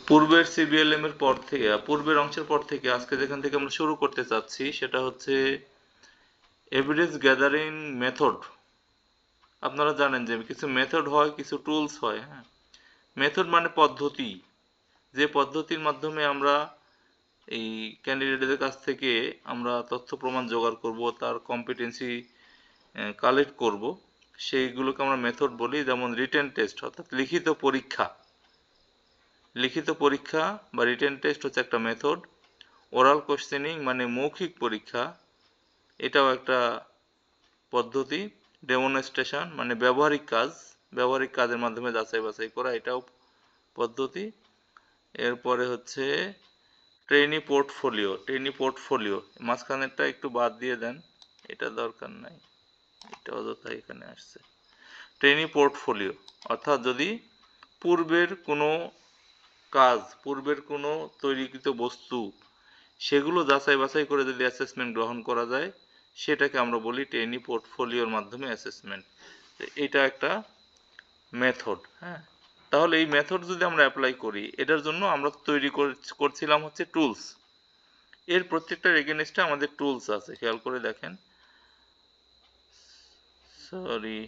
পূর্বের সিবিএলএম এর পর থেকে পূর্বের অংশের পর থেকে আজকে যেখান থেকে আমরা শুরু করতে চাচ্ছি সেটা হচ্ছে এভিডেন্স গ্যাদারিং মেথড। আপনারা জানেন যে কিছু মেথড হয়, কিছু টুলস হয়। হ্যাঁ, মেথড মানে পদ্ধতি, যে পদ্ধতির মাধ্যমে আমরা এই ক্যান্ডিডেটদের কাছ থেকে আমরা তথ্য প্রমাণ জোগাড় করব, তার কম্পিটেন্সি কালেক্ট করব, সেইগুলোকে আমরা মেথড বলি। যেমন রিটেন টেস্ট অর্থাৎ লিখিত পরীক্ষা। লিখিত পরীক্ষা বা রিটেন টেস্ট হচ্ছে একটা মেথড। ওরাল কোশ্চেনিং মানে মৌখিক পরীক্ষা, এটাও একটা পদ্ধতি। ডেমনস্ট্রেশন মানে ব্যবহারিক কাজ, ব্যবহারিক কাজের মাধ্যমে যাচাই বাছাই করা, এটাও পদ্ধতি। এরপরে হচ্ছে ট্রেনি পোর্টফোলিও মাঝখানেরটা একটু বাদ দিয়ে দেন, এটা দরকার নাই, এটা অযথা এখানে আসছে। ট্রেনি পোর্টফোলিও অর্থাৎ যদি পূর্বের কোনো কাজ, পূর্বের কোনো তৈরিকৃত বস্তু, সেগুলো যাচাই বাছাই করে যদি অ্যাসেসমেন্ট গ্রহণ করা যায়, সেটাকে আমরা বলি ট্রেনি পোর্টফোলিওর মাধ্যমে অ্যাসেসমেন্ট। এটা একটা মেথড। হ্যাঁ, তাহলে এই মেথড যদি আমরা অ্যাপ্লাই করি, এটার জন্য আমরা তৈরি করছিলাম হচ্ছে টুলস। এর প্রত্যেকটার এগেনস্টে আমাদের টুলস আছে, খেয়াল করে দেখেন। সরি,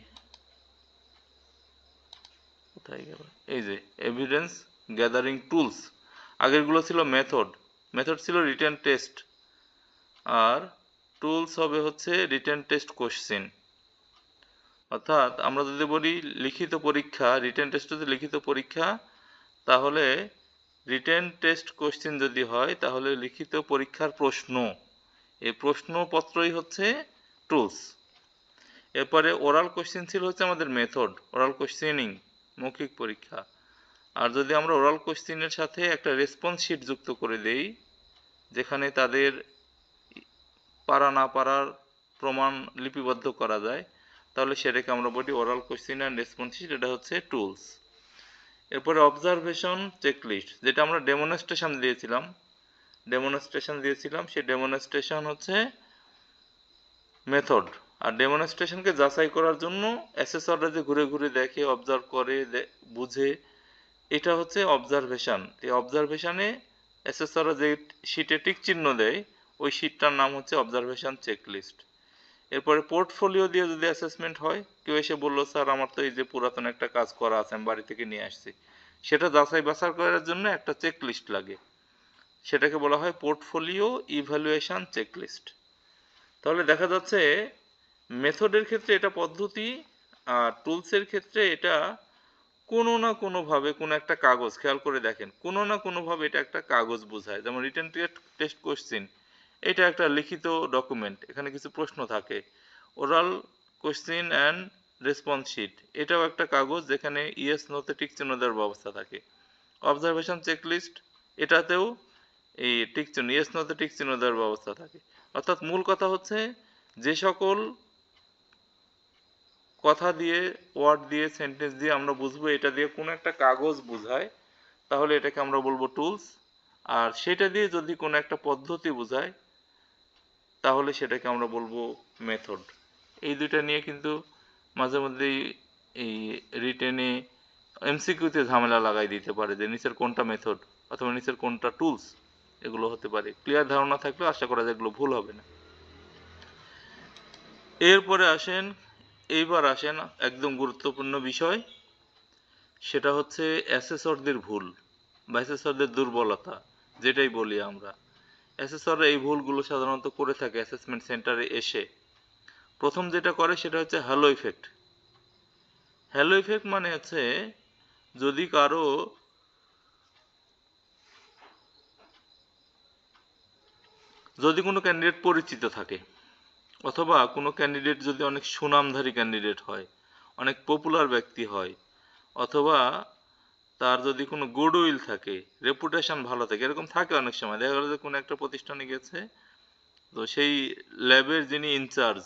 কোথায় গেল? এই যে এভিডেন্স গ্যাদারিং টুলস, আগেরগুলো ছিল মেথড। মেথড ছিল রিটেন টেস্ট, আর টুলস হবে হচ্ছে রিটেন টেস্ট কোশ্চেন। অর্থাৎ আমরা যদি বলি লিখিত পরীক্ষা, রিটেন টেস্ট হচ্ছে লিখিত পরীক্ষা, তাহলে রিটেন টেস্ট কোশ্চেন যদি হয় তাহলে লিখিত পরীক্ষার প্রশ্ন, এই প্রশ্নপত্রই হচ্ছে টুলস। এরপরে ওরাল কোশ্চেন ছিল হচ্ছে আমাদের মেথড, ওরাল কোশ্চেনিং মৌখিক পরীক্ষা। আর যদি আমরা ওরাল কোশ্চেনের সাথে একটা রেসপন্স শিট যুক্ত করে দেই, যেখানে তাদের পারা না পারার প্রমাণ লিপিবদ্ধ করা যায়, তাহলে সেটাকে আমরা বলি oral question and response sheet, এটা হচ্ছে টুলস। এরপরে অবজারভেশন চেকলিস্ট, যেটা আমরা ডেমনস্ট্রেশন দিয়েছিলাম, সেই ডেমনস্ট্রেশন হচ্ছে মেথড। আর ডেমনস্ট্রেশনকে যাচাই করার জন্য অ্যাসেসররা যে ঘুরে ঘুরে দেখে, অবজার্ভ করে, বুঝে, এটা হচ্ছে অবজারভেশন। এই অবজারভেশনে অ্যাসেসররা যে শিটে টিক চিহ্ন দেয়, ওই শিটটার নাম হচ্ছে অবজারভেশন চেকলিস্ট। এরপরে পোর্টফোলিও দিয়ে যদি অ্যাসেসমেন্ট হয়, কেউ এসে বললো স্যার আমার তো এই যে পুরাতন একটা কাজ করা আছে, আমি বাড়ি থেকে নিয়ে আসছি, সেটা যাচাই বাছাই করার জন্য একটা চেকলিস্ট লাগে, সেটাকে বলা হয় পোর্টফোলিও ইভ্যালুয়েশন চেকলিস্ট। তাহলে দেখা যাচ্ছে মেথডের ক্ষেত্রে এটা পদ্ধতি, আর টুলসের ক্ষেত্রে এটা কোনো না কোনোভাবে কোনো একটা কাগজ, খেয়াল করে দেখেন, কোনো না কোনোভাবে এটা একটা কাগজ বোঝায়। যেমন রিটেন টেস্ট কোশ্চেন, এটা একটা লিখিত ডকুমেন্ট, এখানে কিছু প্রশ্ন থাকে। Oral question and response sheet, এটাও একটা কাগজ যেখানে ইয়েস নোতে টিক চিহ্ন দেওয়ার ব্যবস্থা থাকে। অবজারভেশন চেকলিস্ট, এটাতেও এই টিক চিহ্ন, ইয়েস নোতে টিক চিহ্ন দেওয়ার ব্যবস্থা থাকে। অর্থাৎ মূল কথা হচ্ছে, যে সকল কথা দিয়ে, ওয়ার্ড দিয়ে, সেন্টেন্স দিয়ে আমরা বুঝবো এটা দিয়ে কোনো একটা কাগজ বোঝায়, তাহলে এটাকে আমরা বলবো টুলস। আর সেটা দিয়ে যদি কোনো একটা পদ্ধতি বোঝায়, তাহলে সেটাকে আমরা বলবো মেথড। এই দুইটা নিয়ে কিন্তু মাঝে মধ্যেই এই রিটেনে এমসিকিউতে ঝামেলা লাগাই দিতে পারে, যে নিচের কোনটা মেথড অথবা নিচের কোনটা টুলস, এগুলো হতে পারে। ক্লিয়ার ধারণা থাকলে আশা করা যায় এগুলো ভুল হবে না। এরপরে এইবার আসেন একদম গুরুত্বপূর্ণ বিষয়, সেটা হচ্ছে অ্যাসেসরদের ভুল বা অ্যাসেসরদের দুর্বলতা, যেটাই বলি আমরা। অ্যাসেসররা এই ভুলগুলো সাধারণত করে থাকে অ্যাসেসমেন্ট সেন্টারে এসে। প্রথম যেটা করে সেটা হচ্ছে হ্যালো ইফেক্ট। হ্যালো ইফেক্ট মানে হচ্ছে, যদি কোনো ক্যান্ডিডেট পরিচিত থাকে, অথবা কোনো ক্যান্ডিডেট যদি অনেক সুনামধারী ক্যান্ডিডেট হয়, অনেক পপুলার ব্যক্তি হয়, অথবা তার যদি কোনো গুডউইল থাকে, রেপুটেশন ভালো থাকে, এরকম থাকে অনেক সময়। দেখা গেল যে কোনো একটা প্রতিষ্ঠানে গেছে, তো সেই ল্যাবের যিনি ইনচার্জ,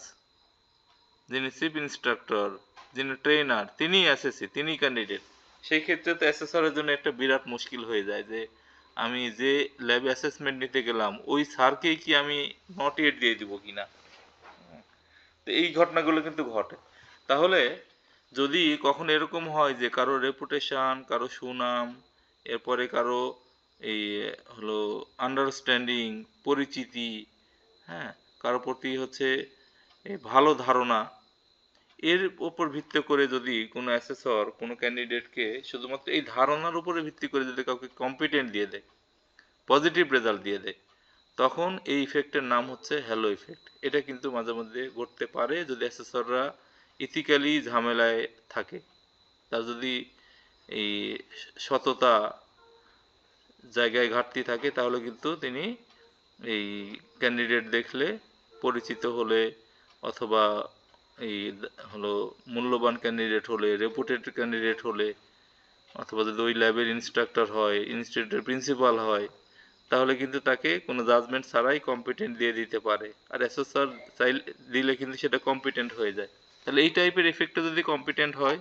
যিনি চিফ ইন্সট্রাক্টর, যিনি ট্রেনার, তিনি এসএসসি, তিনি ক্যান্ডিডেট। সেই ক্ষেত্রে তো অ্যাসেসরের জন্য একটা বিরাট মুশকিল হয়ে যায়, যে আমি যে ল্যাবে অ্যাসেসমেন্ট নিতে গেলাম, ওই স্যারকেই কি আমি নট ইয়েট দিয়ে দিব কিনা। তো এই ঘটনাগুলো কিন্তু ঘটে। তাহলে যদি কখনো এরকম হয় যে কারো রেপুটেশন, কারো সুনাম, এরপরে কারো এই হলো আন্ডারস্ট্যান্ডিং, পরিচিতি, হ্যাঁ, কারো প্রতি হচ্ছে এই ভালো ধারণা, এর উপর ভিত্তি করে যদি কোনো অ্যাসেসর কোনো ক্যান্ডিডেটকে শুধুমাত্র এই ধারণার উপরে ভিত্তি করে যদি কাউকে কম্পিটেন্ট দিয়ে দেয়, পজিটিভ রেজাল্ট দিয়ে দেয়, তখন এই ইফেক্টের নাম হচ্ছে হ্যালো ইফেক্ট। এটা কিন্তু মাঝে মধ্যে ঘটতে পারে যদি অ্যাসেসররা ইথিক্যালি ঝামেলায় থাকে। তার যদি এই সততা জায়গায় ঘাটতি থাকে, তাহলে কিন্তু তিনি এই ক্যান্ডিডেট দেখলে, পরিচিত হলে, অথবা এই হলো মূল্যবান ক্যান্ডিডেট হলে, রেপুটেড ক্যান্ডিডেট হলে, অথবা যদি ওই ল্যাবের ইনস্ট্রাক্টর হয়, ইনস্টিটিউটের প্রিন্সিপাল হয়, তাহলে কিন্তু তাকে কোনো জাজমেন্ট ছাড়াই কম্পিটেন্ট দিয়ে দিতে পারে। আর অ্যাসেসর চাইলে দিলে কিন্তু সেটা কম্পিটেন্ট হয়ে যায়। তাহলে এই টাইপের ইফেক্টে যদি কম্পিটেন্ট হয়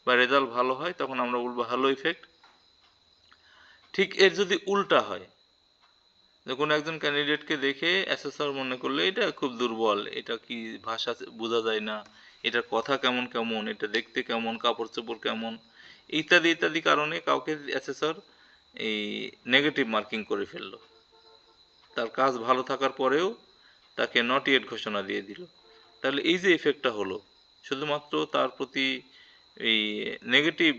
বা রেজাল্ট ভালো হয়, তখন আমরা বলবো হ্যালো ইফেক্ট। ঠিক এর যদি উল্টা হয়, যে কোনো একজন ক্যান্ডিডেটকে দেখে অ্যাসেসর মনে করলে এটা খুব দুর্বল, এটা কি ভাষা বোঝা যায় না, এটার কথা কেমন কেমন, এটা দেখতে কেমন, কাপড় চোপড় কেমন, ইত্যাদি ইত্যাদি কারণে কাউকে অ্যাসেসর এই নেগেটিভ মার্কিং করে ফেললো, তার কাজ ভালো থাকার পরেও তাকে নট ইয়েট ঘোষণা দিয়ে দিল, তাহলে এই যে ইফেক্টটা হলো শুধুমাত্র তার প্রতি এই নেগেটিভ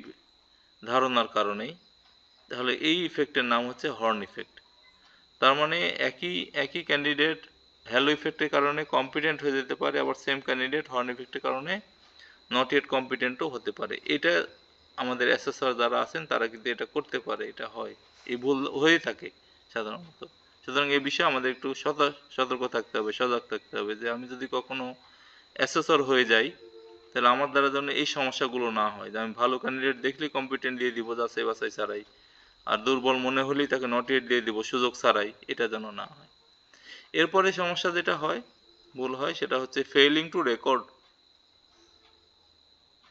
ধারণার কারণেই, তাহলে এই ইফেক্টের নাম হচ্ছে হর্ন ইফেক্ট। তার মানে একই একই ক্যান্ডিডেট হ্যালো ইফেক্টের কারণে কম্পিটেন্ট হয়ে যেতে পারে, আবার সেম ক্যান্ডিডেট হর্ন ইফেক্টের কারণে নট ইয়েট কম্পিটেন্টও হতে পারে। এটা আমাদের অ্যাসেসর যারা আছেন তারা কিন্তু এটা করতে পারে, এটা হয়, এই ভুল হয়ে থাকে সাধারণত। সুতরাং এই বিষয়ে আমাদের একটু সতর্ক থাকতে হবে, সজাগ থাকতে হবে, যে আমি যদি কখনো অ্যাসেসর হয়ে যাই, তাহলে আমার দ্বারা যেন এই সমস্যাগুলো না হয়, যে আমি ভালো ক্যান্ডিডেট দেখলেই কম্পিটেন্ট দিয়ে দিব যাচাই বাছাই ছাড়াই, আর দুর্বল মনে হলেই তাকে নট ইয়েট দিয়ে দিব সুযোগ ছাড়াই, এটা যেন না হয়। এরপরে সমস্যা যেটা হয়, ভুল হয়, সেটা হচ্ছে ফেইলিং টু রেকর্ড।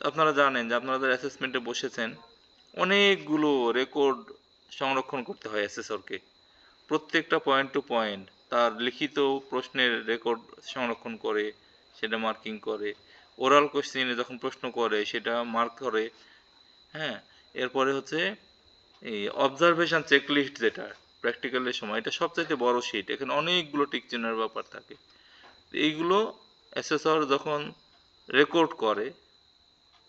আপনারা জানেন যে আপনারা যারা অ্যাসেসমেন্টে বসেছেন, অনেকগুলো রেকর্ড সংরক্ষণ করতে হয় অ্যাসেসরকে, প্রত্যেকটা পয়েন্ট টু পয়েন্ট তার লিখিত প্রশ্নের রেকর্ড সংরক্ষণ করে, সেটা মার্কিং করে, ওরাল কোশ্চেনে যখন প্রশ্ন করে সেটা মার্ক করে, হ্যাঁ। এরপরে হচ্ছে এই অবজারভেশন চেকলিস্ট, যেটা প্র্যাকটিক্যালের সময় এটা সবচাইতে বড় শিট, এখানে অনেকগুলো টিক চিহ্নের ব্যাপার থাকে। এইগুলো অ্যাসেসর যখন রেকর্ড করে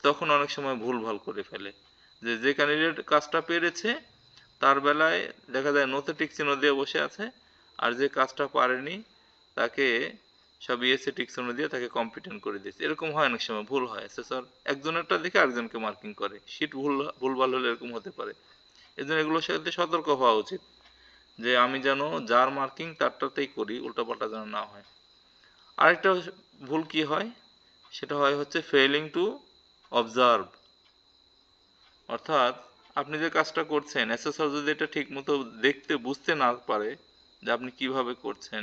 তখন অনেক সময় ভুলভাল করে ফেলে, যে যে ক্যান্ডিডেট কাজটা পেরেছে তার বেলায় দেখা যায় নোতে টিক চিহ্ন দিয়ে বসে আছে, আর যে কাজটা পারেনি তাকে সব ইয়েসে টিক চিহ্ন দিয়ে তাকে কম্পিটেন্ট করে দিয়েছে। এরকম হয়, অনেক সময় ভুল হয়, অ্যাসেসর একজনেরটা দেখে আরেকজনকে মার্কিং করে, শিট ভুলভাল হলে এরকম হতে পারে। এই জন্য এগুলোর সাথে সতর্ক হওয়া উচিত, যে আমি যেন যার মার্কিং তারটাতেই করি, উল্টাপাল্টা যেন না হয়। আরেকটা ভুল কি হয়, সেটা হয় হচ্ছে ফেইলিং টু অবজার্ভ। অর্থাৎ আপনি যে কাজটা করছেন, অ্যাসেসর যদি এটা ঠিক মতো দেখতে বুঝতে না পারে যে আপনি কিভাবে করছেন,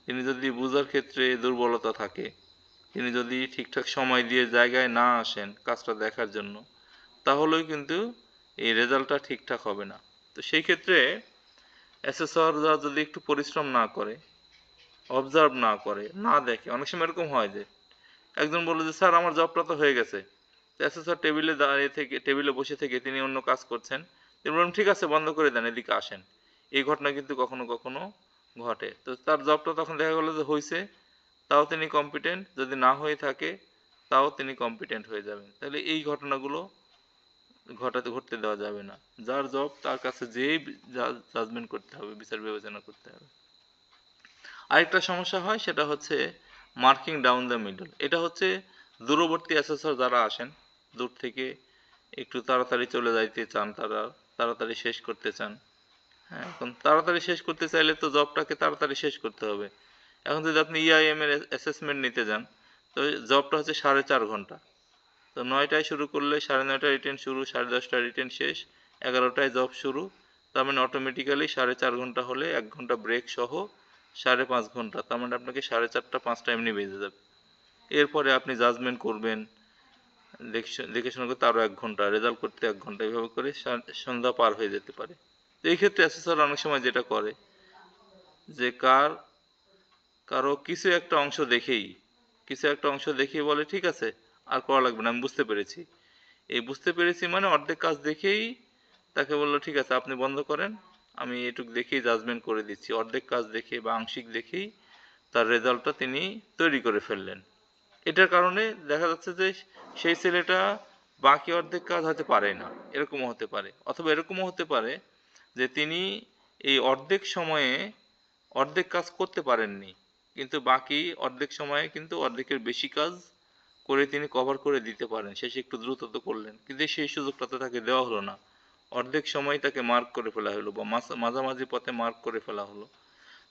তিনি যদি বোঝার ক্ষেত্রে দুর্বলতা থাকে, তিনি যদি ঠিকঠাক সময় দিয়ে জায়গায় না আসেন কাজটা দেখার জন্য, তাহলেও কিন্তু এই রেজাল্টটা ঠিকঠাক হবে না। তো সেই ক্ষেত্রে অ্যাসেসররা যদি একটু পরিশ্রম না করে, অবজার্ভ না করে, না দেখে, অনেক সময় এরকম হয় যে একজন বললো যে স্যার আমার জবটা তো হয়ে গেছে, অ্যাসেসর টেবিলে দাঁড়িয়ে থেকে, টেবিলে বসে থেকে তিনি অন্য কাজ করছেন, তিনি বললেন ঠিক আছে বন্ধ করে দেন, এদিকে আসেন। এই ঘটনা কিন্তু কখনো কখনো ঘটে। তো তার জবটা তখন দেখা গেলো যে হয়েছে, তাও তিনি কম্পিটেন্ট, যদি না হয়ে থাকে তাও তিনি কম্পিটেন্ট হয়ে যাবেন। তাহলে এই ঘটনাগুলো ঘটতে দেওয়া যাবে না। যার জব তার কাছে যেই জাজমেন্ট করতে হবে, বিচার বিবেচনা করতে হবে। আরেকটা সমস্যা হয়, সেটা হচ্ছে মার্কিং ডাউন দ্য মিডল। এটা হচ্ছে দূরবর্তী অ্যাসেসর যারা আসেন, দূর থেকে একটু তাড়াতাড়ি চলে যাইতে চান, তারা তাড়াতাড়ি শেষ করতে চান। হ্যাঁ, এখন তাড়াতাড়ি শেষ করতে চাইলে তো জবটাকে তাড়াতাড়ি শেষ করতে হবে। এখন যদি আপনি ইআইএম এর অ্যাসেসমেন্ট নিতে যান, তো জবটা হচ্ছে 4.5 ঘন্টা। তো 9টায় শুরু করলে 9:30টায় রিটেন শুরু, 10:30টায় রিটেন শেষ, 11টায় জব শুরু। তার মানে অটোমেটিক্যালি 4.5 ঘন্টা হলে 1 ঘন্টা ব্রেক সহ 5.5 ঘন্টা। তার মানে আপনাকে 4:30টা 5টা এমনি বেজে যাবে। এরপরে আপনি জাজমেন্ট করবেন, দেখে শুনে করতে আরও 1 ঘন্টা, রেজাল্ট করতে 1 ঘন্টা, এভাবে করে সন্ধ্যা পার হয়ে যেতে পারে। তো এই ক্ষেত্রে অ্যাসেসর অনেক সময় যেটা করে, যে কারো কিছু একটা অংশ দেখেই বলে ঠিক আছে আর করা লাগবে না, আমি বুঝতে পেরেছি। এই বুঝতে পেরেছি মানে অর্ধেক কাজ দেখেই তাকে বললো ঠিক আছে আপনি বন্ধ করেন, আমি এটুক দেখেই জাজমেন্ট করে দিচ্ছি, অর্ধেক কাজ দেখে বা আংশিক দেখেই তার রেজাল্টটা তিনি তৈরি করে ফেললেন। এটার কারণে দেখা যাচ্ছে যে সেই ছেলেটা বাকি অর্ধেক কাজ হতে পারে না, এরকমও হতে পারে। অথবা এরকমও হতে পারে যে তিনি এই অর্ধেক সময়ে অর্ধেক কাজ করতে পারেননি, কিন্তু বাকি অর্ধেক সময়ে কিন্তু অর্ধেকের বেশি কাজ করে তিনি কভার করে দিতে পারেন, শেষে একটু দ্রুত করলেন, কিন্তু সেই সুযোগটা তো তাকে দেওয়া হলো না। অর্ধেক সময় তাকে মার্ক করে ফেলা হলো বা মাঝামাঝি পথে মার্ক করে ফেলা হলো,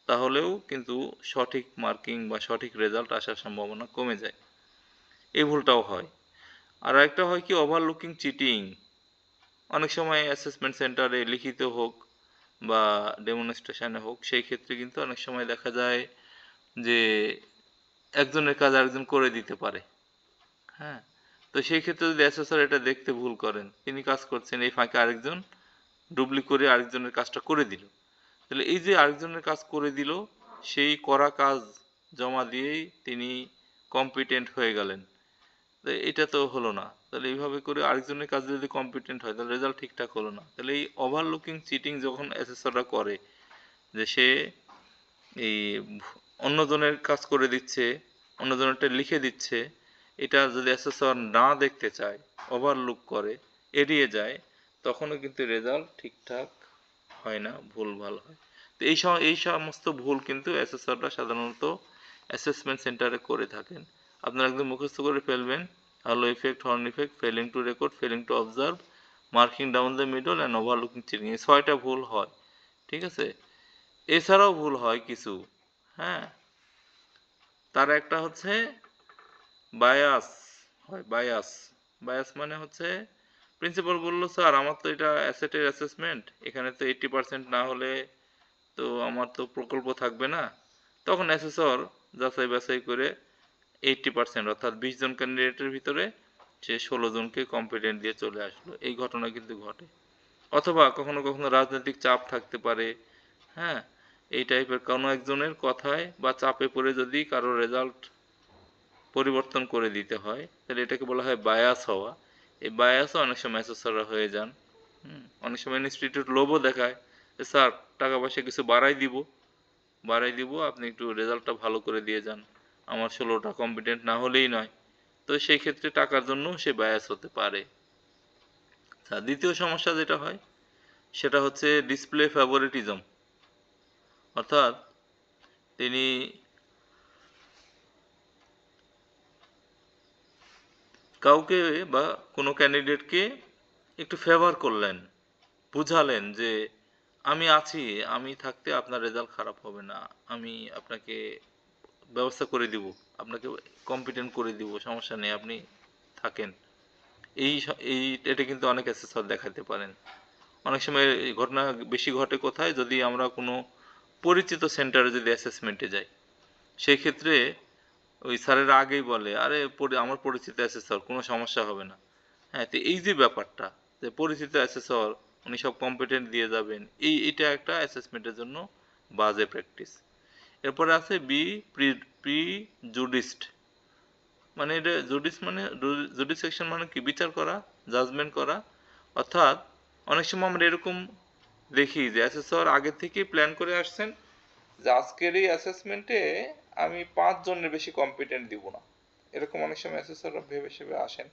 তাহলেও কিন্তু সঠিক মার্কিং বা সঠিক রেজাল্ট আসার সম্ভাবনা কমে যায়। এই ভুলটাও হয়। আর একটা হয় কি, ওভারলুকিং চিটিং। অনেক সময় অ্যাসেসমেন্ট সেন্টারে লিখিত হোক বা ডেমনস্ট্রেশনে হোক, সেই ক্ষেত্রে কিন্তু অনেক সময় দেখা যায় যে একজনের কাজ আরেকজন করে দিতে পারে। হ্যাঁ, তো সেই ক্ষেত্রে যদি অ্যাসেসর এটা দেখতে ভুল করেন, তিনি কাজ করছেন, এই ফাঁকে আরেকজন ডুবলি করে আরেকজনের কাজটা করে দিল, তাহলে এই যে আরেকজনের কাজ করে দিল, সেই করা কাজ জমা দিয়েই তিনি কম্পিটেন্ট হয়ে গেলেন, তো এটা তো হলো না। তাহলে এইভাবে করে আরেকজনের কাজ যদি কম্পিটেন্ট হয়, তাহলে রেজাল্ট ঠিকঠাক হলো না। তাহলে এই ওভারলুকিং চিটিং যখন অ্যাসেসররা করে, যে সে এই অন্যজনের কাজ করে দিচ্ছে, অন্যজনেরটা লিখে দিচ্ছে, এটা যদি অ্যাসেসর না দেখতে চায়, ওভারলুক করে, এড়িয়ে যায়, তখনও কিন্তু রেজাল্ট ঠিকঠাক হয় না, ভুলভাল হয়। তো এই সমস্ত ভুল কিন্তু অ্যাসেসররা সাধারণত অ্যাসেসমেন্ট সেন্টারে করে থাকেন। আপনারা একদম মুখস্থ করে ফেলবেন: hello effect, horn effect, failing to record, failing to observe, marking down the middle and ওভারলুকিং cheating. এই 6টা ভুল হয়, ঠিক আছে? এছাড়াও ভুল হয় কিছু। হ্যাঁ, তার একটা হচ্ছে বায়াস হয়। বায়াস, বায়াস মানে হচ্ছে প্রিন্সিপাল বললো, স্যার আমার তো এটা অ্যাসেটের অ্যাসেসমেন্ট, এখানে তো 80% না হলে তো আমার তো প্রকল্প থাকবে না। তখন অ্যাসেসর যাচাই বাছাই করে 80%, অর্থাৎ 20 জন ক্যান্ডিডেটের ভিতরে সে 16 জনকে কম্পিটেন্ট দিয়ে চলে আসলো। এই ঘটনা কিন্তু ঘটে। অথবা কখনো কখনো রাজনৈতিক চাপ থাকতে পারে। হ্যাঁ, এই টাইপের কোনো একজনের কথায় বা চাপে পড়ে যদি কারো রেজাল্ট পরিবর্তন করে দিতে হয়, তাহলে এটাকে বলা হয় বায়াস হওয়া। এই বায়াসও অনেক সময় অ্যাসেসররা হয়ে যান। অনেক সময় ইনস্টিটিউট লোভও দেখায় যে স্যার টাকা পয়সা কিছু বাড়াই দিব, আপনি একটু রেজাল্টটা ভালো করে দিয়ে যান, আমার 16টা কম্পিটেন্ট না হলেই নয়। তো সেই ক্ষেত্রে টাকার জন্য সে বায়াস হতে পারে। দ্বিতীয় সমস্যা যেটা হয়, সেটা হচ্ছে ডিসপ্লে ফেভারিটিজম। অর্থাৎ তিনি কাউকে বা কোনো ক্যান্ডিডেটকে একটু ফেভার করলেন, বুঝালেন যে আমি আছি, আমি থাকতে আপনার রেজাল্ট খারাপ হবে না, আমি আপনাকে ব্যবস্থা করে দিব, আপনাকে কম্পিটেন্ট করে দিব, সমস্যা নেই, আপনি থাকেন। এই এটা কিন্তু অনেক অ্যাসেসর দেখাতে পারেন। অনেক সময় এই ঘটনা বেশি ঘটে কোথায়, যদি আমরা কোনো পরিচিত সেন্টারে যদি অ্যাসেসমেন্টে যাই, সেই ক্ষেত্রে ওই স্যারেরা আগেই বলে, আরে আমার পরিচিত অ্যাসেসর, কোনো সমস্যা হবে না। হ্যাঁ, তো এই যে ব্যাপারটা, যে পরিচিত অ্যাসেসর, উনি সব কম্পিটেন্ট দিয়ে যাবেন, এটা একটা অ্যাসেসমেন্টের জন্য বাজে প্র্যাকটিস। এরপরে আছে বি প্রি প্রি জুডিসড। মানে এটা জুডিস মানে জুডিসেকশন মানে কি, বিচার করা, জাজমেন্ট করা। অর্থাৎ অনেক সময় আমরা এরকম দেখি যে অ্যাসেসর আগে থেকেই প্ল্যান করে আসছেন যে আজকের এই অ্যাসেসমেন্টে আমি 5 জনের বেশি কম্পিটেন্ট দিব না। এরকম অনেক সময় অ্যাসেসররা ভেবে সেবে আসেন।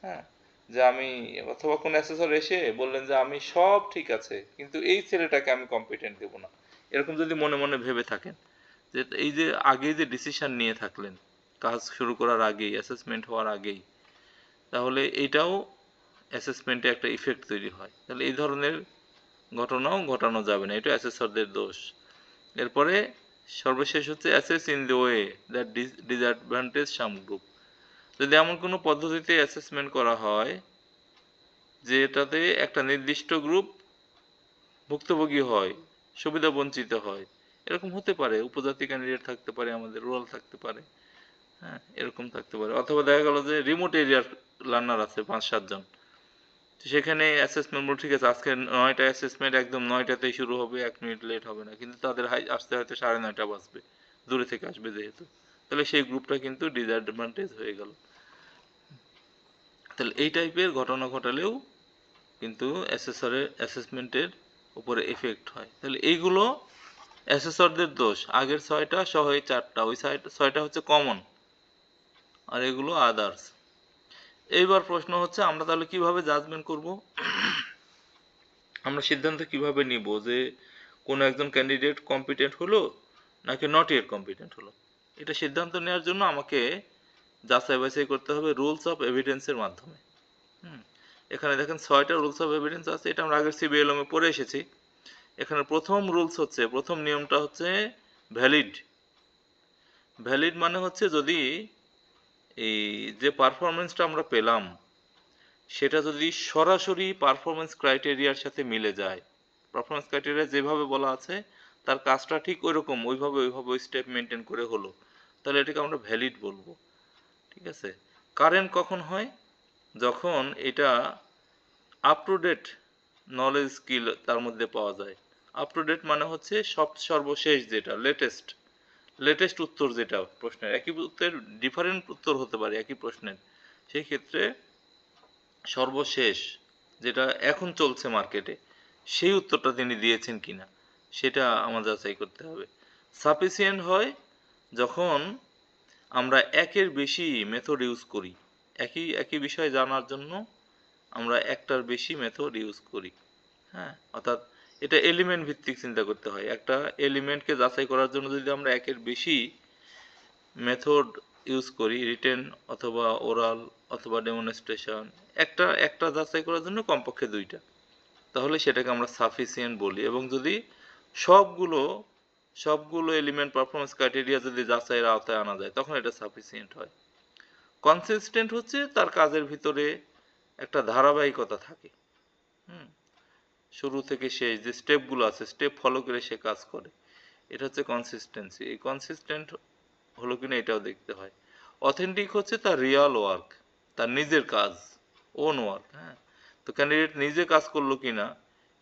হ্যাঁ, যে আমি, অথবা কোন অ্যাসেসর এসে বললেন যে আমি সব ঠিক আছে, কিন্তু এই ছেলেটাকে আমি কম্পিটেন্ট দেব না। এরকম যদি মনে মনে ভেবে থাকেন, যে এই যে আগে যে ডিসিশন নিয়ে থাকলেন কাজ শুরু করার আগেই, অ্যাসেসমেন্ট হওয়ার আগেই, তাহলে এটাও অ্যাসেসমেন্টে একটা ইফেক্ট তৈরি হয়। তাহলে এই ধরনের ঘটনাও ঘটানো যাবে না, এটা অ্যাসেসরদের দোষ। এরপরে সর্বশেষ হচ্ছে assess in the way that disadvantage some group. যদি এমন কোনো পদ্ধতিতে অ্যাসেসমেন্ট করা হয় যেটাতে একটা নির্দিষ্ট গ্রুপ ভুক্তভোগী হয়, সুবিধা বঞ্চিত হয়, এরকম হতে পারে। উপজাতি ক্যান্ডিডেট থাকতে পারে, আমাদের রুরাল থাকতে পারে। হ্যাঁ, এরকম থাকতে পারে। অথবা দেখা গেল যে রিমোট এরিয়ার লার্নার আছে 5-7 জন, তো সেখানে অ্যাসেসমেন্ট বলে ঠিক আছে, আজকে 9টা অ্যাসেসমেন্ট একদম 9টাতেই শুরু হবে, 1 মিনিট লেট হবে না, কিন্তু তাদের আসতে হয়তো 9:30 বাজবে, দূরে থেকে আসবে যেহেতু। তাহলে সেই গ্রুপটা কিন্তু ডিসঅ্যাডভান্টেজ হয়ে গেল। তাহলে এই টাইপের ঘটনা ঘটালেও কিন্তু অ্যাসেসরের অ্যাসেসমেন্টের উপরে এফেক্ট হয়। তাহলে এইগুলো অ্যাসেসরদের দোষ। আগের 6টা সহ এই 4টা, ওই 6টা হচ্ছে কমন, আর এগুলো আদার্স। এইবার প্রশ্ন হচ্ছে আমরা তাহলে কিভাবে জাজমেন্ট করব? আমরা সিদ্ধান্ত কিভাবে নিব যে কোনো একজন ক্যান্ডিডেট কম্পিটেন্ট হলো নাকি নট ইয়েট কম্পিটেন্ট হলো? এটা সিদ্ধান্ত নেওয়ার জন্য আমাকে যাচাই বাছাই করতে হবে রুলস অফ এভিডেন্সের মাধ্যমে। হুম, এখানে দেখেন 6টা রুলস অফ এভিডেন্স আছে, এটা আমরা আগের সিবিএলএম এ পড়ে এসেছি। এখানে প্রথম রুলস হচ্ছে, প্রথম নিয়মটা হচ্ছে ভ্যালিড। ভ্যালিড মানে হচ্ছে যদি এই যে পারফরমেন্সটা আমরা পেলাম সেটা যদি সরাসরি পারফরমেন্স ক্রাইটেরিয়ার সাথে মিলে যায়, পারফরমেন্স ক্রাইটেরিয়া যেভাবে বলা আছে তার কাজটা ঠিক ওইরকম ওইভাবে ওই স্টেপ মেনটেন করে হলো, তাহলে এটাকে আমরা ভ্যালিড বলবো। ঠিক আছে? কারেন্ট কখন হয়? যখন এটা up to date knowledge skill তার মধ্যে পাওয়া যায়। আপ টু ডেট মানে হচ্ছে সর্বশেষ যেটা লেটেস্ট, লেটেস্ট উত্তর যেটা প্রশ্নের, একই উত্তরের ডিফারেন্ট উত্তর হতে পারে একই প্রশ্নের, সেই ক্ষেত্রে সর্বশেষ যেটা এখন চলছে মার্কেটে সেই উত্তরটা তিনি দিয়েছেন কিনা সেটা আমার যাচাই করতে হবে। সাফিসিয়েন্ট হয় যখন আমরা একের বেশি মেথড ইউজ করি, একই একই বিষয় জানার জন্য আমরা একটার বেশি মেথড ইউজ করি। হ্যাঁ, অর্থাৎ এটা এলিমেন্ট ভিত্তিক চিন্তা করতে হয়। একটা এলিমেন্টকে যাচাই করার জন্য যদি আমরা একের বেশি মেথড ইউজ করি, রিটেন অথবা ওরাল অথবা ডেমনস্ট্রেশন, একটা একটা যাচাই করার জন্য কমপক্ষে 2টা, তাহলে সেটাকে আমরা সাফিসিয়েন্ট বলি। এবং যদি সবগুলো সবগুলো এলিমেন্ট পারফরমেন্স ক্রাইটেরিয়া যদি যাচাইয়ের আওতায় আনা যায় তখন এটা সাফিসিয়েন্ট হয়। কনসিস্টেন্ট হচ্ছে তার কাজের ভিতরে একটা ধারাবাহিকতা থাকে। হুম, শুরু থেকে শেষ যে স্টেপগুলো আছে স্টেপ ফলো করে সে কাজ করে, এটা হচ্ছে কনসিস্টেন্সি। এই কনসিস্টেন্ট হলো কিনা এটাও দেখতে হয়। অথেন্টিক হচ্ছে তার রিয়াল ওয়ার্ক, তার নিজের কাজ, ওন ওয়ার্ক। হ্যাঁ, তো ক্যান্ডিডেট নিজে কাজ করলো কিনা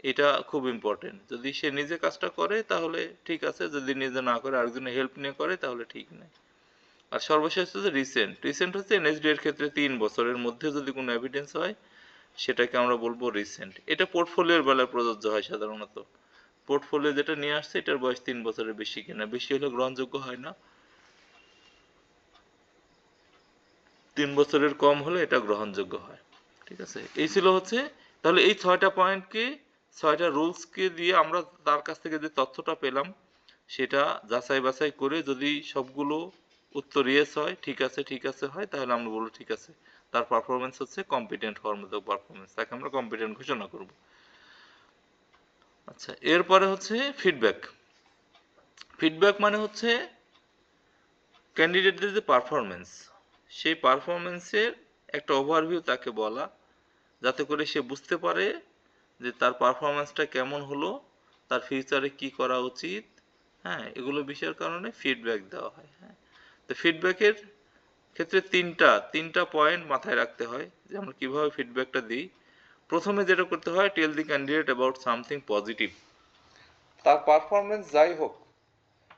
এটা খুব ইম্পর্টেন্ট। যদি সে নিজে কাজটা করে তাহলে ঠিক আছে, যদি নিজে না করে আরেকজনের হেল্প নিয়ে করে তাহলে ঠিক নেই। আর সর্বশেষ হচ্ছে রিসেন্ট। রিসেন্ট হচ্ছে এনএসডি এর ক্ষেত্রে 3 বছরের মধ্যে যদি কোনো এভিডেন্স হয় সেটাকে আমরা বলবো রিসেন্ট। এটা পোর্টফোলিওর বেলায় প্রযোজ্য হয় সাধারণত। পোর্টফোলিও যেটা নিয়ে আসছে এটার বয়স 3 বছরের বেশি কিনা, বেশি হলে গ্রহণযোগ্য হয় না, 3 বছরের কম হলে এটা গ্রহণযোগ্য হয়। ঠিক আছে? এই ছিল হচ্ছে, তাহলে এই 6টা পয়েন্টকে, 6টা রুলসকে দিয়ে আমরা তার কাছ থেকে যে তথ্যটা পেলাম সেটা যাচাই বাছাই করে যদি সবগুলো উত্তর ইয়েস হয়, ঠিক আছে ঠিক আছে হয়, তাহলে আমরা বলবো ঠিক আছে, তার পারফরমেন্স হচ্ছে কম্পিটেন্ট হওয়ার মতো পারফরমেন্স, তাকে আমরা কম্পিটেন্ট ঘোষণা করব। আচ্ছা, এরপরে হচ্ছে ফিডব্যাক। ফিডব্যাক মানে হচ্ছে ক্যান্ডিডেটদের যে পারফরমেন্স সেই পারফরমেন্সের একটা ওভারভিউ তাকে বলা, যাতে করে সে বুঝতে পারে যে তার পারফরমেন্সটা কেমন হলো, তার ফিউচারে কি করা উচিত। হ্যাঁ, এগুলো বিষয়ের কারণে ফিডব্যাক দেওয়া হয়। হ্যাঁ, তো ফিডব্যাকের ক্ষেত্রে তিনটা পয়েন্ট মাথায় রাখতে হয় যে আমরা কিভাবে ফিডব্যাকটা দিই। প্রথমে যেটা করতে হয়, tell the candidate about something positive. তার পারফরমেন্স যাই হোক,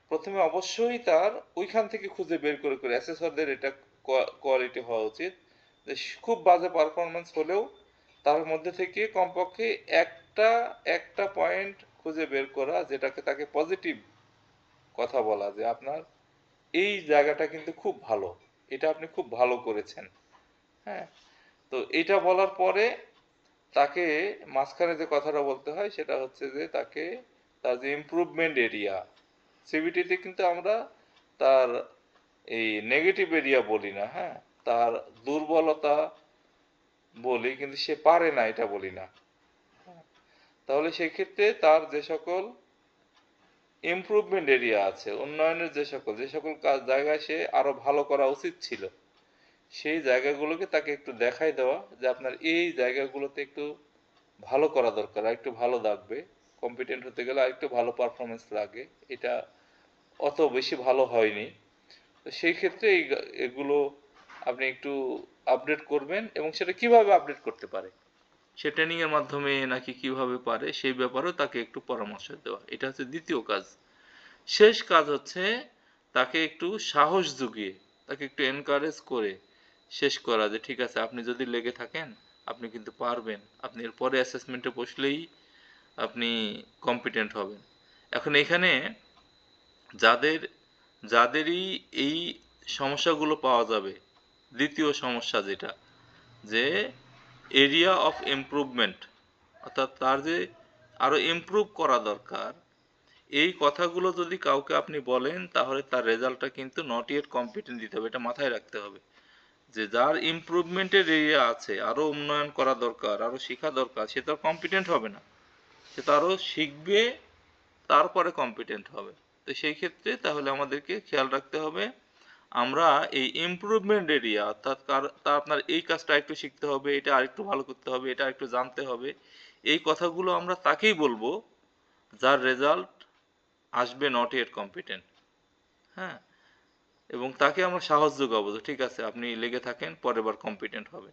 প্রথমে অবশ্যই তার ওইখান থেকে খুঁজে বের করে করে অ্যাসেসরদের এটা কোয়ালিটি হওয়া উচিত যে খুব বাজে পারফরমেন্স হলেও তার মধ্যে থেকে কমপক্ষে একটা একটা পয়েন্ট খুঁজে বের করা যেটাকে তাকে পজিটিভ কথা বলা, যে আপনার এই জায়গাটা কিন্তু খুব ভালো, এটা আপনি খুব ভালো করেছেন। হ্যাঁ, তো এটা বলার পরে তাকে মাঝখানে যে কথাটা বলতে হয় সেটা হচ্ছে যে তাকে তার যে ইমপ্রুভমেন্ট এরিয়া, সিভিটিতে কিন্তু আমরা তার এই নেগেটিভ এরিয়া বলি না, হ্যাঁ, তার দুর্বলতা বলি, কিন্তু সে পারে না এটা বলি না। তাহলে সেক্ষেত্রে তার যে সকল ইমপ্রুভমেন্ট এরিয়া আছে, উন্নয়নের যে সকল কাজ জায়গায় সে আরো ভালো করা উচিত ছিল, সেই জায়গাগুলোকে তাকে একটু দেখাই দেওয়া যে আপনার এই জায়গাগুলোতে একটু ভালো করা দরকার, আর একটু ভালো লাগবে, কম্পিটেন্ট হতে গেলে আর একটু ভালো পারফরমেন্স লাগে, এটা অত বেশি ভালো হয়নি। তো সেই ক্ষেত্রে এগুলো আপনি একটু আপডেট করবেন, এবং সেটা কিভাবে আপডেট করতে পারে, সে ট্রেনিং এর মাধ্যমে নাকি কিভাবে পারে সেই ব্যাপারেও তাকে একটু পরামর্শ দেওয়া, এটা হচ্ছে দ্বিতীয় কাজ। শেষ কাজ হচ্ছে তাকে একটু সাহস জুগিয়ে, তাকে একটু এনকারেজ করে শেষ করা যে ঠিক আছে আপনি যদি লেগে থাকেন আপনি কিন্তু পারবেন, আপনি এরপরে অ্যাসেসমেন্টে বসলেই আপনি কম্পিটেন্ট হবেন। এখন এখানে যাদের যাদেরই এই সমস্যাগুলো পাওয়া যাবে, দ্বিতীয় সমস্যা যেটা, যে এরিয়া অফ ইমপ্রুভমেন্ট, অর্থাৎ তার যে আরও ইমপ্রুভ করা দরকার, এই কথাগুলো যদি কাউকে আপনি বলেন তাহলে তার রেজাল্টটা কিন্তু নট ইয়েট কম্পিটেন্ট দিতে হবে, এটা মাথায় রাখতে হবে। যে যার ইমপ্রুভমেন্টের এরিয়া আছে, আরও উন্নয়ন করা দরকার, আরও শেখা দরকার, সে তো কম্পিটেন্ট হবে না, সে তো আরও শিখবে, তারপরে কম্পিটেন্ট হবে। তো সেই ক্ষেত্রে তাহলে আমাদেরকে খেয়াল রাখতে হবে, আমরা এই ইমপ্রুভমেন্ট এরিয়া, অর্থাৎ তা আপনার এই কাজটা একটু শিখতে হবে, এটা আরেকটু ভালো করতে হবে, এটা একটু জানতে হবে, এই কথাগুলো আমরা তাকেই বলবো যার রেজাল্ট আসবে নট ইয়েট কম্পিটেন্ট। হ্যাঁ, এবং তাকে আমরা সাহস যোগাবো যে ঠিক আছে আপনি লেগে থাকেন, পরের বার কম্পিটেন্ট হবে।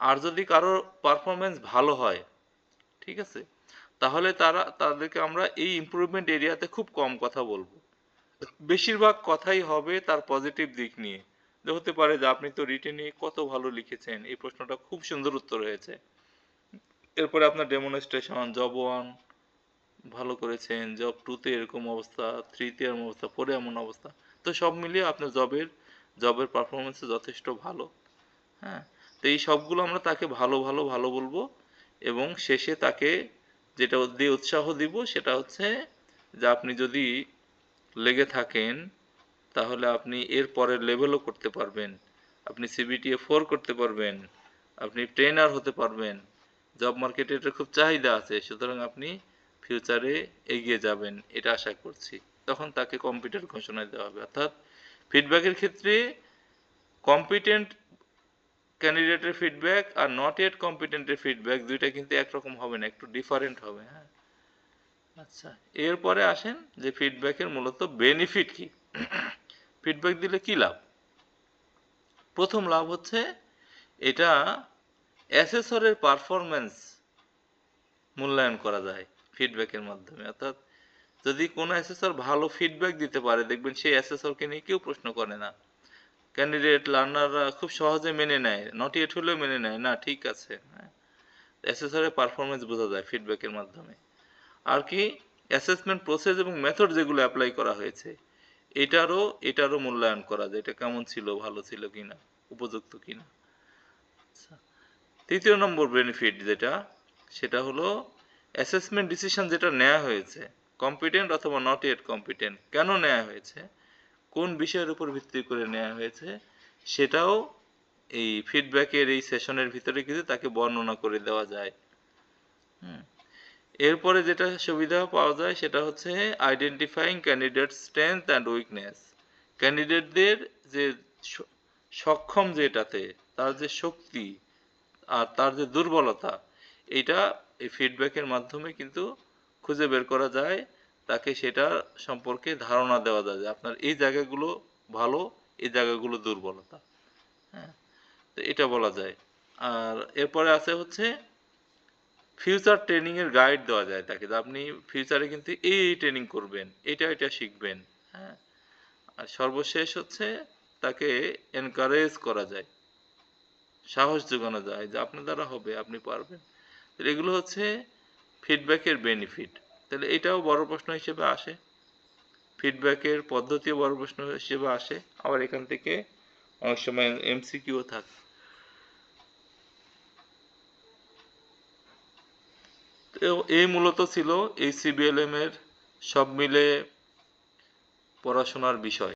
আর যদি কারোর পারফরমেন্স ভালো হয়, ঠিক আছে, তাহলে তাদেরকে আমরা এই ইমপ্রুভমেন্ট এরিয়াতে খুব কম কথা বলবো, বেশিরভাগ কথাই হবে তার পজিটিভ দিক নিয়ে। যে হতে পারে যে আপনি তো রিটেনে কত ভালো লিখেছেন, এই প্রশ্নটা খুব সুন্দর উত্তর হয়েছে, এরপরে আপনার ডেমনস্ট্রেশন, জব 1 ভালো করেছেন, জব 2-তে এরকম অবস্থা, 3-তে এরকম অবস্থা, 4-এ এমন অবস্থা। তো সব মিলিয়ে আপনার জবের পারফরমেন্স যথেষ্ট ভালো। হ্যাঁ, তো এই সবগুলো আমরা তাকে ভালো ভালো ভালো বলবো, এবং শেষে তাকে যেটা দিয়ে উৎসাহ দিব সেটা হচ্ছে যে আপনি যদি লেগে থাকেন তাহলে আপনি এর পরের লেভেলও করতে পারবেন, আপনি সিবিটিএ 4 করতে পারবেন, আপনি ট্রেনার হতে পারবেন, জব মার্কেটে এটার খুব চাহিদা আছে, সুতরাং আপনি ফিউচারে এগিয়ে যাবেন এটা আশা করছি। তখন তাকে কম্পিটেন্ট ঘোষণা দেওয়া হবে। অর্থাৎ ফিডব্যাকের ক্ষেত্রে কম্পিটেন্ট ক্যান্ডিডেটের ফিডব্যাক আর নট ইয়েট কম্পিটেন্টের ফিডব্যাক দুইটা কিন্তু একরকম হবে না, একটু ডিফারেন্ট হবে। হ্যাঁ, আচ্ছা, এরপরে আসেন যে ফিডব্যাকের মূলত বেনিফিট কি। ফিডব্যাক দিলে কি লাভ? প্রথম লাভ হচ্ছে এটা অ্যাসেসরের পারফরম্যান্স মূল্যায়ন করা যায় ফিডব্যাকের মাধ্যমে। অর্থাৎ যদি কোনো অ্যাসেসর ভালো ফিডব্যাক দিতে পারে, দেখবেন সেই অ্যাসেসরকে নিয়ে কেউ প্রশ্ন করে না, ক্যান্ডিডেট লার্নাররা খুব সহজে মেনে নেয়, নট ইয়েট হলেও মেনে নেয়, না ঠিক আছে। হ্যাঁ, অ্যাসেসরের পারফরমেন্স বোঝা যায় ফিডব্যাকের মাধ্যমে। আর কি, অ্যাসেসমেন্ট প্রসেস এবং মেথড যেগুলো অ্যাপ্লাই করা হয়েছে এটারও মূল্যায়ন করা যায়, এটা কেমন ছিল, ভালো ছিল কিনা, উপযুক্ত কিনা। আচ্ছা, তৃতীয় নম্বর বেনিফিট যেটা, সেটা হলো অ্যাসেসমেন্ট ডিসিশন যেটা নেওয়া হয়েছে, কম্পিটেন্ট অথবা নট ইয়েট কম্পিটেন্ট, কেন নেওয়া হয়েছে, কোন বিষয়ের উপর ভিত্তি করে নেওয়া হয়েছে, সেটাও এই ফিডব্যাকের এই সেশনের ভিতরে কিন্তু তাকে বর্ণনা করে দেওয়া যায়। হুম, এরপরে যেটা সুবিধা পাওয়া যায় সেটা হচ্ছে identifying candidate strength and weakness, ক্যান্ডিডেটদের যে সক্ষম যেটাতে, তার যে শক্তি আর তার যে দুর্বলতা, এইটা এই ফিডব্যাকের মাধ্যমে কিন্তু খুঁজে বের করা যায়, তাকে সেটা সম্পর্কে ধারণা দেওয়া যায় যে আপনার এই জায়গাগুলো ভালো, এই জায়গাগুলো দুর্বলতা। হ্যাঁ, তো এটা বলা যায়। আর এরপরে আছে হচ্ছে ফিউচার ট্রেনিংয়ের গাইড দেওয়া যায় তাকে, যে আপনি ফিউচারে কিন্তু এই ট্রেনিং করবেন, এটা শিখবেন। হ্যাঁ, আর সর্বশেষ হচ্ছে তাকে এনকারেজ করা যায়, সাহস যোগানো যায় যে আপনার দ্বারা হবে, আপনি পারবেন। এগুলো হচ্ছে ফিডব্যাকের বেনিফিট। তাহলে এটাও বড় প্রশ্ন হিসেবে আসে, ফিডব্যাকের পদ্ধতিও বড় প্রশ্ন হিসেবে আসে, আবার এখান থেকে অনেক সময় এমসিকিউ থাকে। তো এই মূলত ছিল এই সিবিএলএম এর সব মিলে পড়াশোনার বিষয়।